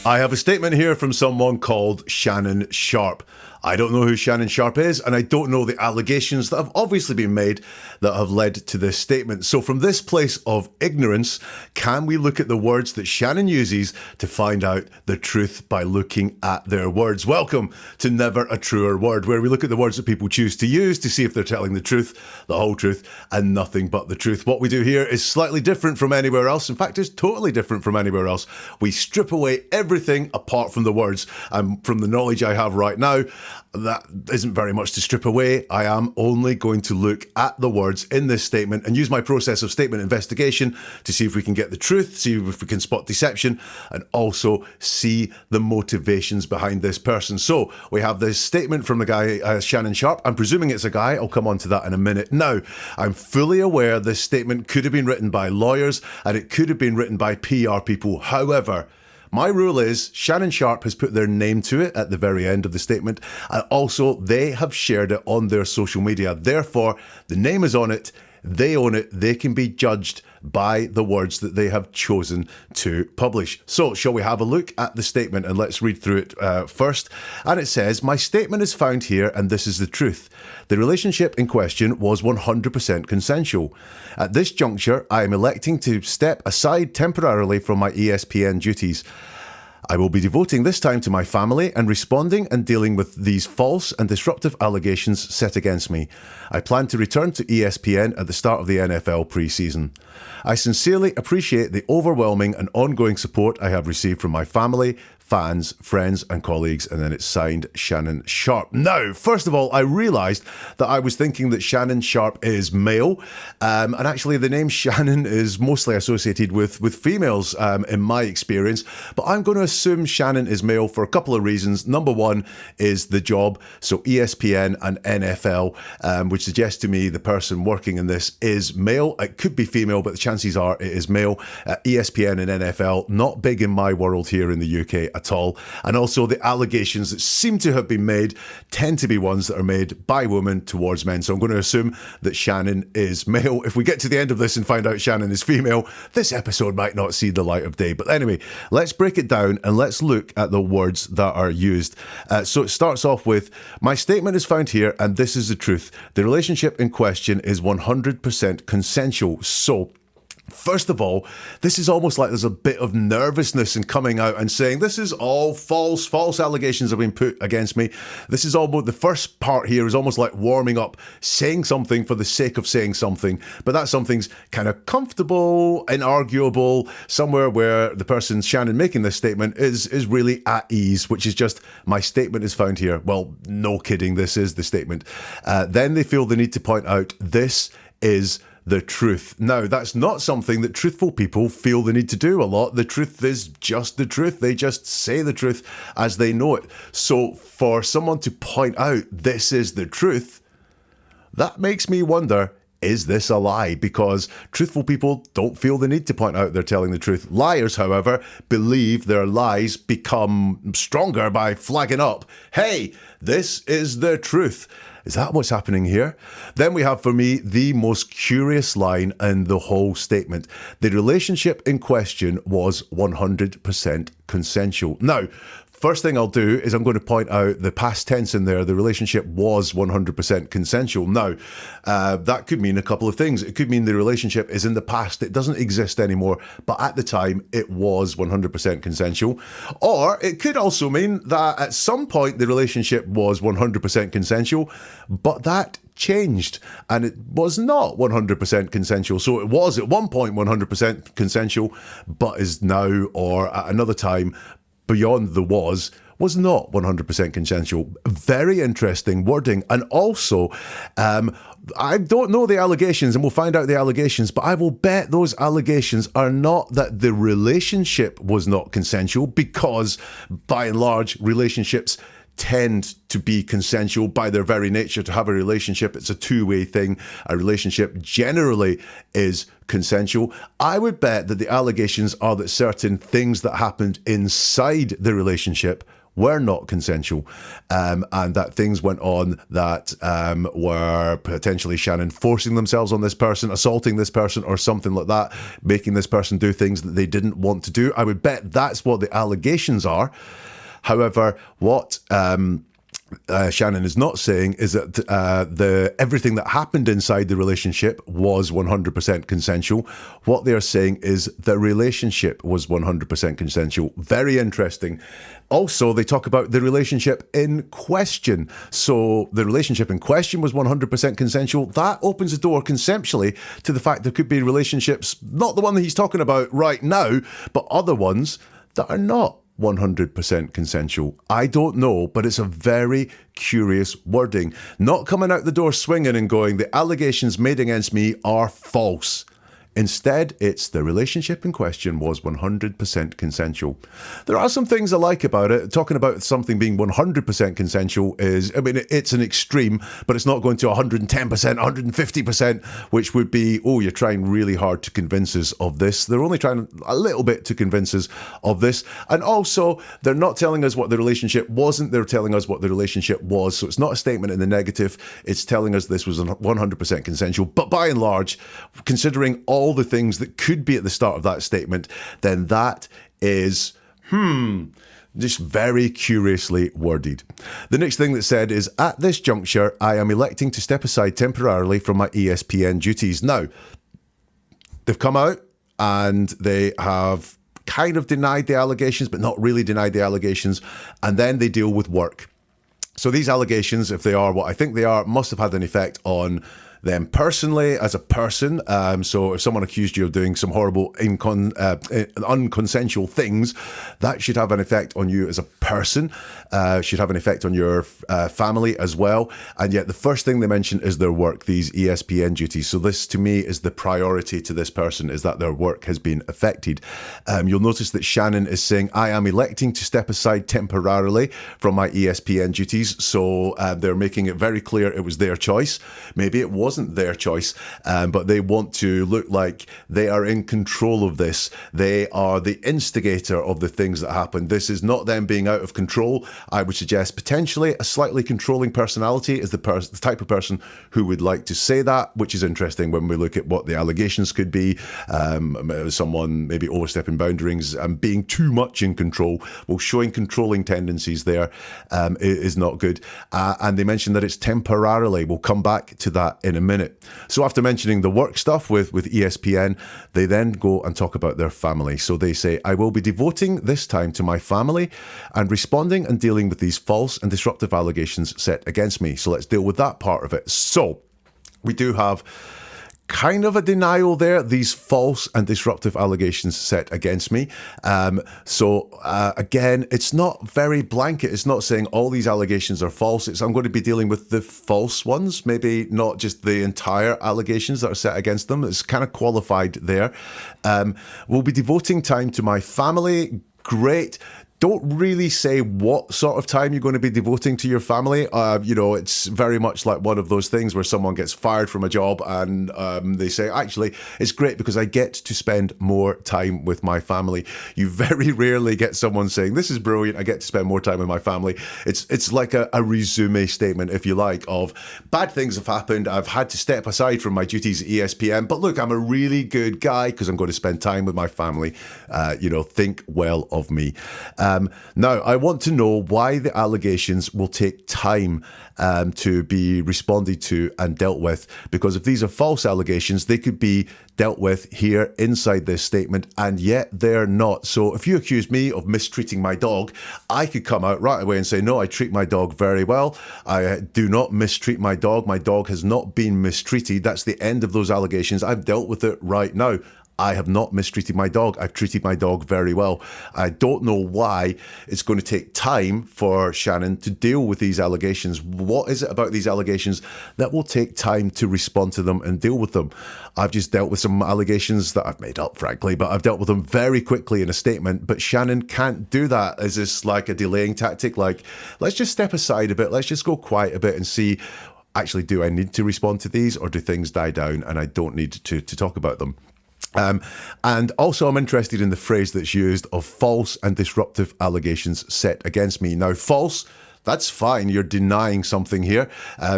I have a statement here from someone called Shannon Sharpe. I don't know who Shannon Sharpe is, and I don't know the allegations that have obviously been made that have led to this statement. So from this place of ignorance, can we look at the words that Shannon uses to find out the truth by looking at their words? Welcome to Never a Truer Word, where we look at the words that people choose to use to see if they're telling the truth, the whole truth, and nothing but the truth. What we do here is slightly different from anywhere else. In fact, it's totally different from anywhere else. We strip away everything apart from the words. And from the knowledge I have right now, that isn't very much to strip away. I am only going to look at the words in this statement and use my process of statement investigation to see if we can get the truth, see if we can spot deception, and also see the motivations behind this person. So we have this statement from the guy, Shannon Sharpe. I'm presuming it's a guy. I'll come on to that in a minute. Now, I'm fully aware this statement could have been written by lawyers and it could have been written by PR people. However, my rule is Shannon Sharpe has put their name to it at the very end of the statement, and also they have shared it on their social media. Therefore, the name is on it. They own it. They can be judged by the words that they have chosen to publish. So, shall we have a look at the statement and let's read through it first. And it says, "My statement is found here and this is the truth. The relationship in question was 100% consensual. At this juncture, I am electing to step aside temporarily from my ESPN duties. I will be devoting this time to my family and responding and dealing with these false and disruptive allegations set against me. I plan to return to ESPN at the start of the NFL pre-season. I sincerely appreciate the overwhelming and ongoing support I have received from my family, fans, friends and colleagues," and then it's signed Shannon Sharpe. Now, first of all, I realised that I was thinking that Shannon Sharpe is male, and actually the name Shannon is mostly associated with females in my experience, but I'm going to assume Shannon is male for a couple of reasons. Number one is the job, so ESPN and NFL, which suggests to me the person working in this is male. It could be female, but the chances are it is male. ESPN and NFL, not big in my world here in the UK at all. And also the allegations that seem to have been made tend to be ones that are made by women towards men. So I'm going to assume that Shannon is male. If we get to the end of this and find out Shannon is female, this episode might not see the light of day. But anyway, let's break it down and let's look at the words that are used. So it starts off with, "My statement is found here and this is the truth. The relationship in question is 100% consensual." So first of all, this is almost like there's a bit of nervousness in coming out and saying, this is all false allegations have been put against me. This is almost, the first part here is almost like warming up, saying something for the sake of saying something, but that something's kind of comfortable, inarguable, somewhere where the person, Shannon, making this statement is really at ease, which is just, my statement is found here. Well, no kidding, this is the statement. Then they feel the need to point out, this is the truth. Now, that's not something that truthful people feel the need to do a lot. The truth is just the truth. They just say the truth as they know it. So for someone to point out this is the truth, that makes me wonder, is this a lie? Because truthful people don't feel the need to point out they're telling the truth. Liars, however, believe their lies become stronger by flagging up, hey, this is the truth. Is that what's happening here? Then we have, for me, the most curious line in the whole statement. The relationship in question was 100% consensual. Now, first thing I'll do is I'm going to point out the past tense in there. The relationship was 100% consensual. Now, that could mean a couple of things. It could mean the relationship is in the past. It doesn't exist anymore. But at the time, it was 100% consensual. Or it could also mean that at some point, the relationship was 100% consensual, but that changed and it was not 100% consensual. So it was at one point 100% consensual, but is now, or at another time, beyond the was not 100% consensual. Very interesting wording. And also, I don't know the allegations, and we'll find out the allegations, but I will bet those allegations are not that the relationship was not consensual, because by and large, relationships tend to be consensual by their very nature. To have a relationship, it's a two-way thing. A relationship generally is consensual. I would bet that the allegations are that certain things that happened inside the relationship were not consensual, and that things went on that were potentially Shannon forcing themselves on this person, assaulting this person, or something like that, making this person do things that they didn't want to do. I would bet that's what the allegations are. However, what Shannon is not saying is that everything that happened inside the relationship was 100% consensual. What they are saying is the relationship was 100% consensual. Very interesting. Also, they talk about the relationship in question. So the relationship in question was 100% consensual. That opens the door conceptually to the fact there could be relationships, not the one that he's talking about right now, but other ones that are not 100% consensual. I don't know, but it's a very curious wording. Not coming out the door swinging and going, the allegations made against me are false. Instead, it's the relationship in question was 100% consensual. There are some things I like about it. Talking about something being 100% consensual is, I mean, it's an extreme, but it's not going to 110%, 150%, which would be, oh, you're trying really hard to convince us of this. They're only trying a little bit to convince us of this. And also, they're not telling us what the relationship wasn't. They're telling us what the relationship was. So it's not a statement in the negative. It's telling us this was 100% consensual. But by and large, considering all the things that could be at the start of that statement, then that is, just very curiously worded. The next thing that's said is, at this juncture, I am electing to step aside temporarily from my ESPN duties. Now, they've come out and they have kind of denied the allegations, but not really denied the allegations, and then they deal with work. So these allegations, if they are what I think they are, must have had an effect on them personally as a person. So if someone accused you of doing some horrible unconsensual things, that should have an effect on you as a person, should have an effect on your family as well. And yet the first thing they mention is their work, these ESPN duties. So this to me is the priority to this person, is that their work has been affected. You'll notice that Shannon is saying, I am electing to step aside temporarily from my ESPN duties. So they're making it very clear it was their choice. Maybe it wasn't their choice, but they want to look like they are in control of this. They are the instigator of the things that happen. This is not them being out of control. I would suggest potentially a slightly controlling personality is the type of person who would like to say that, which is interesting when we look at what the allegations could be. Someone maybe overstepping boundaries and being too much in control. Well, showing controlling tendencies there is not good. And they mentioned that it's temporarily. We'll come back to that in a minute. So after mentioning the work stuff with ESPN, they then go and talk about their family. So they say, I will be devoting this time to my family and responding and dealing with these false and disruptive allegations set against me. So let's deal with that part of it. So we do have kind of a denial there, these false and disruptive allegations set against me. Again, it's not very blanket. It's not saying all these allegations are false. I'm going to be dealing with the false ones, maybe not just the entire allegations that are set against them. It's kind of qualified there. We'll be devoting time to my family. Great. Don't really say what sort of time you're going to be devoting to your family. It's very much like one of those things where someone gets fired from a job and they say, actually, it's great because I get to spend more time with my family. You very rarely get someone saying, this is brilliant, I get to spend more time with my family. It's like a resume statement, if you like, of bad things have happened. I've had to step aside from my duties at ESPN, but look, I'm a really good guy because I'm going to spend time with my family. Think well of me. Now, I want to know why the allegations will take time to be responded to and dealt with, because if these are false allegations, they could be dealt with here inside this statement, and yet they're not. So if you accuse me of mistreating my dog, I could come out right away and say, no, I treat my dog very well. I do not mistreat my dog. My dog has not been mistreated. That's the end of those allegations. I've dealt with it right now. I have not mistreated my dog. I've treated my dog very well. I don't know why it's going to take time for Shannon to deal with these allegations. What is it about these allegations that will take time to respond to them and deal with them? I've just dealt with some allegations that I've made up, frankly, but I've dealt with them very quickly in a statement. But Shannon can't do that. Is this like a delaying tactic? Like, let's just step aside a bit. Let's just go quiet a bit and see, actually, do I need to respond to these, or do things die down and I don't need to talk about them? And also, I'm interested in the phrase that's used of false and disruptive allegations set against me. Now, false, that's fine. You're denying something here.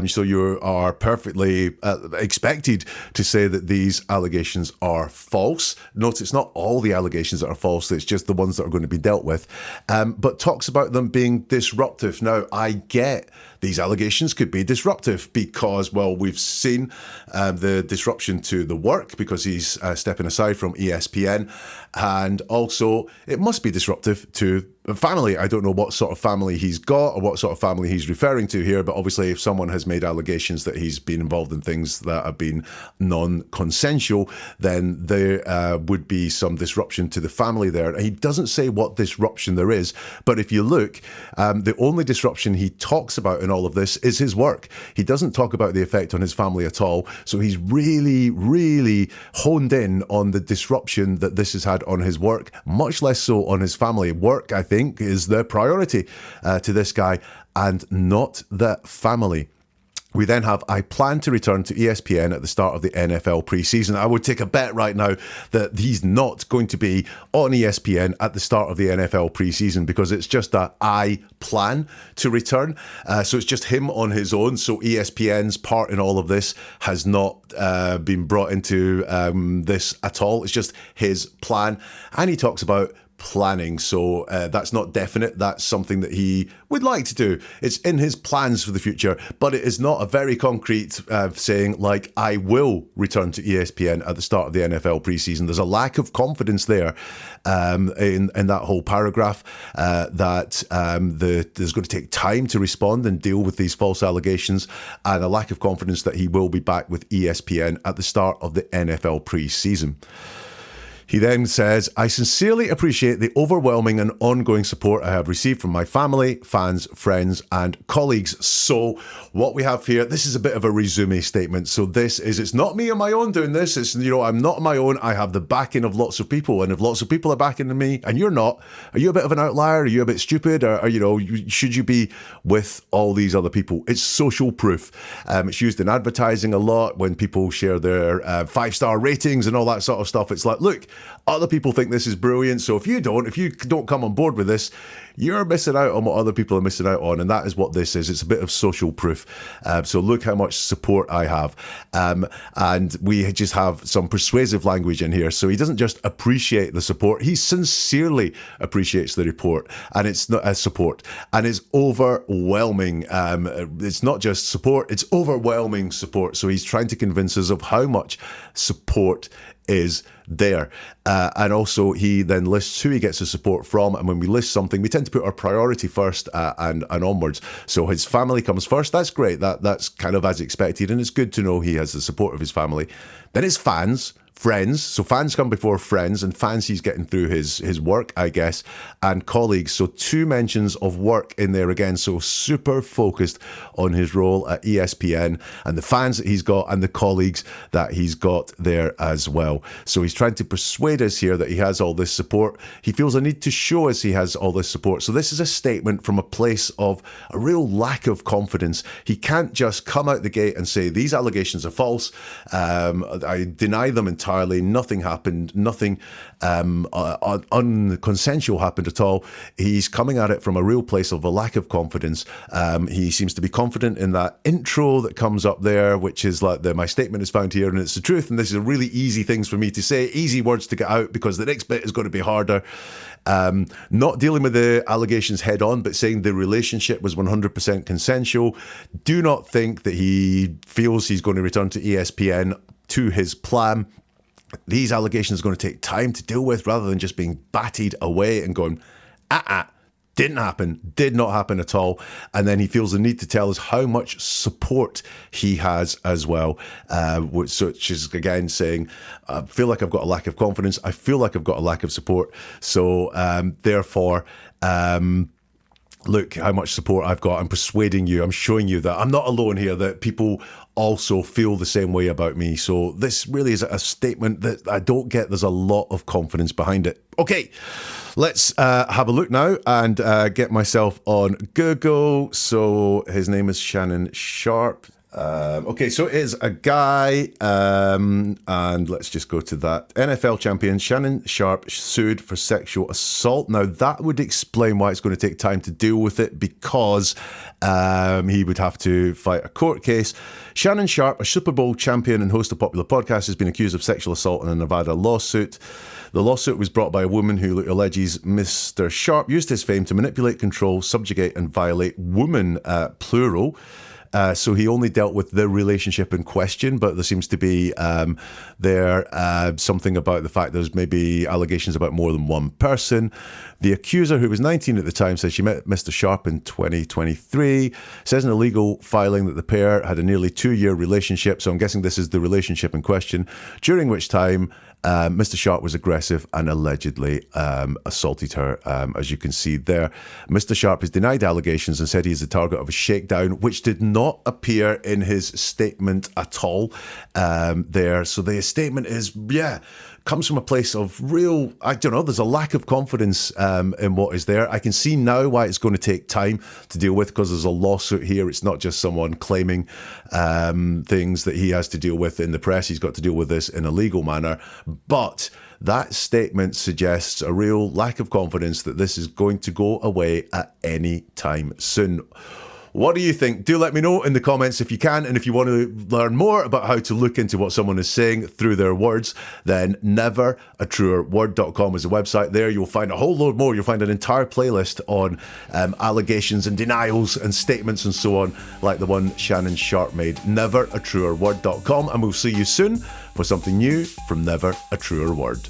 So you are perfectly expected to say that these allegations are false. Note it's not all the allegations that are false. It's just the ones that are going to be dealt with. But talks about them being disruptive. Now, I get these allegations could be disruptive because, well, we've seen the disruption to the work because he's stepping aside from ESPN. And also, it must be disruptive to family. I don't know what sort of family he's got or what sort of family he's referring to here, but obviously if someone has made allegations that he's been involved in things that have been non-consensual, then there would be some disruption to the family there. He doesn't say what disruption there is, but if you look, the only disruption he talks about in all of this is his work. He doesn't talk about the effect on his family at all, so he's really, really honed in on the disruption that this has had on his work, much less so on his family. Work, I think, is the priority to this guy and not the family. We then have, I plan to return to ESPN at the start of the NFL preseason. I would take a bet right now that he's not going to be on ESPN at the start of the NFL preseason because it's just that I plan to return. So it's just him on his own. So ESPN's part in all of this has not been brought into this at all. It's just his plan. And he talks about planning, so that's not definite. That's something that he would like to do. It's in his plans for the future, but it is not a very concrete saying like, I will return to ESPN at the start of the NFL preseason. There's a lack of confidence there in that whole paragraph that there's going to take time to respond and deal with these false allegations, and a lack of confidence that he will be back with ESPN at the start of the NFL preseason. He then says, I sincerely appreciate the overwhelming and ongoing support I have received from my family, fans, friends, and colleagues. So what we have here, this is a bit of a resume statement. So this is, it's not me on my own doing this. It's, I'm not on my own. I have the backing of lots of people. And if lots of people are backing me and you're not, are you a bit of an outlier? Are you a bit stupid? Or should you be with all these other people? It's social proof. It's used in advertising a lot when people share their 5-star ratings and all that sort of stuff. It's like, look, other people think this is brilliant, so if you don't come on board with this, you're missing out on what other people are missing out on, and that is what this is. It's a bit of social proof. So look how much support I have. And we just have some persuasive language in here. So he doesn't just appreciate the support, he sincerely appreciates the report, and it's not a support, and it's overwhelming. It's not just support, it's overwhelming support. So he's trying to convince us of how much support is there. And also he then lists who he gets the support from, and when we list something we tend to put our priority first and onwards. So his family comes first. That's great. That's kind of as expected, and it's good to know he has the support of his family. Then his fans, friends, so fans come before friends, and fans he's getting through his work, I guess, and colleagues. So 2 mentions of work in there again, so super focused on his role at ESPN and the fans that he's got and the colleagues that he's got there as well. So he's trying to persuade us here that he has all this support. He feels a need to show us he has all this support. So this is a statement from a place of a real lack of confidence. He can't just come out the gate and say these allegations are false, I deny them entirely. Nothing happened, nothing unconsensual happened at all. He's coming at it from a real place of a lack of confidence. He seems to be confident in that intro that comes up there, which is like my statement is found here and it's the truth, and this is really easy things for me to say, easy words to get out, because the next bit is going to be harder. Not dealing with the allegations head on, but saying the relationship was 100% consensual. Do not think that he feels he's going to return to ESPN to his plan. These allegations are going to take time to deal with, rather than just being batted away and going, didn't happen, did not happen at all. And then he feels the need to tell us how much support he has as well, which is again saying, I feel like I've got a lack of confidence, I feel like I've got a lack of support. So therefore, look how much support I've got. I'm persuading you, I'm showing you that I'm not alone here, that people also feel the same way about me. So this really is a statement that I don't get. There's a lot of confidence behind it. Okay, let's have a look now and get myself on Google. So his name is Shannon Sharpe. Okay, so it is a guy, and let's just go to that. NFL champion Shannon Sharpe sued for sexual assault. Now, that would explain why it's going to take time to deal with it, because he would have to fight a court case. Shannon Sharpe, a Super Bowl champion and host of popular podcasts, has been accused of sexual assault in a Nevada lawsuit. The lawsuit was brought by a woman who alleges Mr. Sharpe used his fame to manipulate, control, subjugate, and violate women, plural. So he only dealt with the relationship in question, but there seems to be something about the fact there's maybe allegations about more than one person. The accuser, who was 19 at the time, says she met Mr. Sharpe in 2023, says in a legal filing that the pair had a nearly 2-year relationship, so I'm guessing this is the relationship in question, during which time Mr. Sharpe was aggressive and allegedly assaulted her, as you can see there. Mr. Sharpe has denied allegations and said he is the target of a shakedown, which did not appear in his statement at all there. So the statement is, comes from a place of real, I don't know, there's a lack of confidence in what is there. I can see now why it's going to take time to deal with, because there's a lawsuit here. It's not just someone claiming things that he has to deal with in the press. He's got to deal with this in a legal manner. But that statement suggests a real lack of confidence that this is going to go away at any time soon. What do you think? Do let me know in the comments if you can. And if you want to learn more about how to look into what someone is saying through their words, then neveratruerword.com is the website. There you'll find a whole load more. You'll find an entire playlist on allegations and denials and statements and so on, like the one Shannon Sharpe made. Neveratruerword.com, and we'll see you soon for something new from Never a Truer Word.